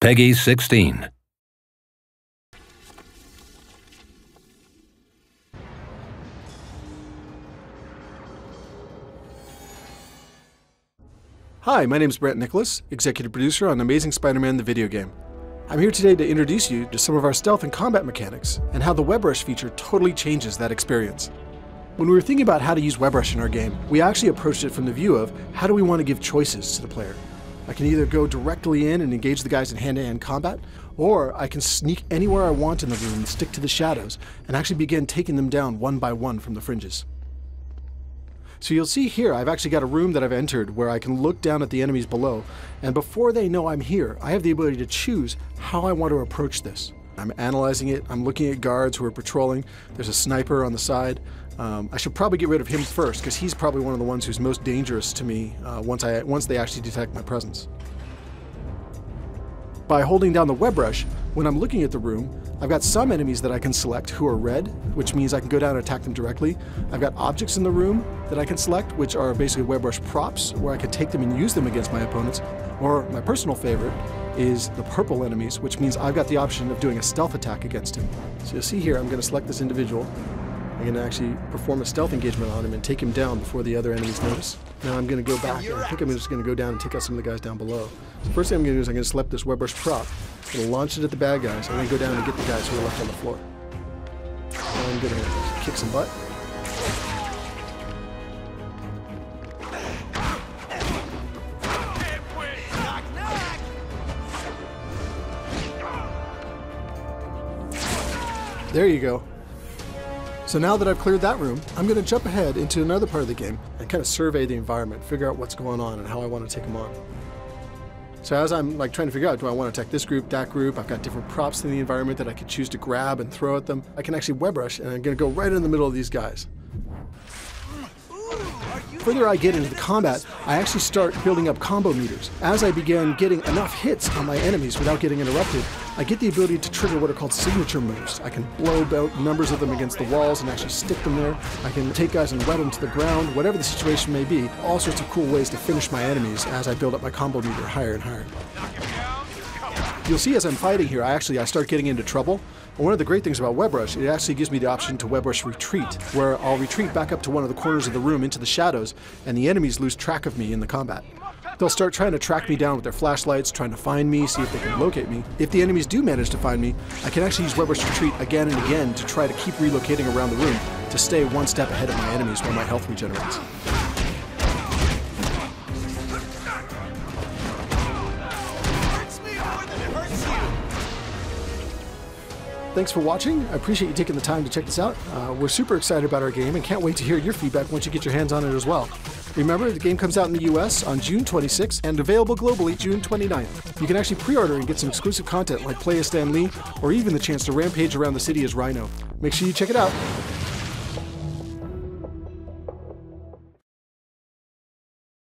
PEGI 16. Hi, my name is Brent Nicholas, executive producer on Amazing Spider-Man the video game. I'm here today to introduce you to some of our stealth and combat mechanics and how the web rush feature totally changes that experience. When we were thinking about how to use web rush in our game, we actually approached it from the view of how do we want to give choices to the player. I can either go directly in and engage the guys in hand-to-hand combat, or I can sneak anywhere I want in the room and stick to the shadows and actually begin taking them down one by one from the fringes. So you'll see here I've actually got a room that I've entered where I can look down at the enemies below, and before they know I'm here, I have the ability to choose how I want to approach this. I'm analyzing it, I'm looking at guards who are patrolling, there's a sniper on the side. I should probably get rid of him first because he's probably one of the ones who's most dangerous to me once they actually detect my presence. By holding down the web rush, when I'm looking at the room, I've got some enemies that I can select who are red, which means I can go down and attack them directly. I've got objects in the room that I can select, which are basically web rush props, where I can take them and use them against my opponents. Or my personal favorite is the purple enemies, which means I've got the option of doing a stealth attack against him. So you'll see here, I'm going to select this individual. I'm going to actually perform a stealth engagement on him and take him down before the other enemies notice. Now I'm going to go back, and I think I'm just going to go down and take out some of the guys down below. So first thing I'm going to do is I'm going to select this web rush prop. I'm going to launch it at the bad guys. I'm going to go down and get the guys who are left on the floor. Now I'm going to kick some butt. There you go. So now that I've cleared that room, I'm going to jump ahead into another part of the game and kind of survey the environment, figure out what's going on and how I want to take them on. So as I'm trying to figure out, do I want to attack this group, that group, I've got different props in the environment that I could choose to grab and throw at them. I can actually web rush, and I'm going to go right in the middle of these guys. The further I get into the combat, I actually start building up combo meters. As I begin getting enough hits on my enemies without getting interrupted, I get the ability to trigger what are called signature moves. I can blow out numbers of them against the walls and actually stick them there. I can take guys and wet them to the ground, whatever the situation may be. All sorts of cool ways to finish my enemies as I build up my combo meter higher and higher. You'll see as I'm fighting here, I start getting into trouble. And one of the great things about web rush, it actually gives me the option to web rush retreat, where I'll retreat back up to one of the corners of the room into the shadows, and the enemies lose track of me in the combat. They'll start trying to track me down with their flashlights, trying to find me, see if they can locate me. If the enemies do manage to find me, I can actually use web rush retreat again and again to try to keep relocating around the room to stay one step ahead of my enemies while my health regenerates. Thanks for watching. I appreciate you taking the time to check this out. We're super excited about our game and can't wait to hear your feedback once you get your hands on it as well. Remember, the game comes out in the US on June 26th and available globally June 29th. You can actually pre-order and get some exclusive content like Play as Stan Lee or even the chance to rampage around the city as Rhino. Make sure you check it out.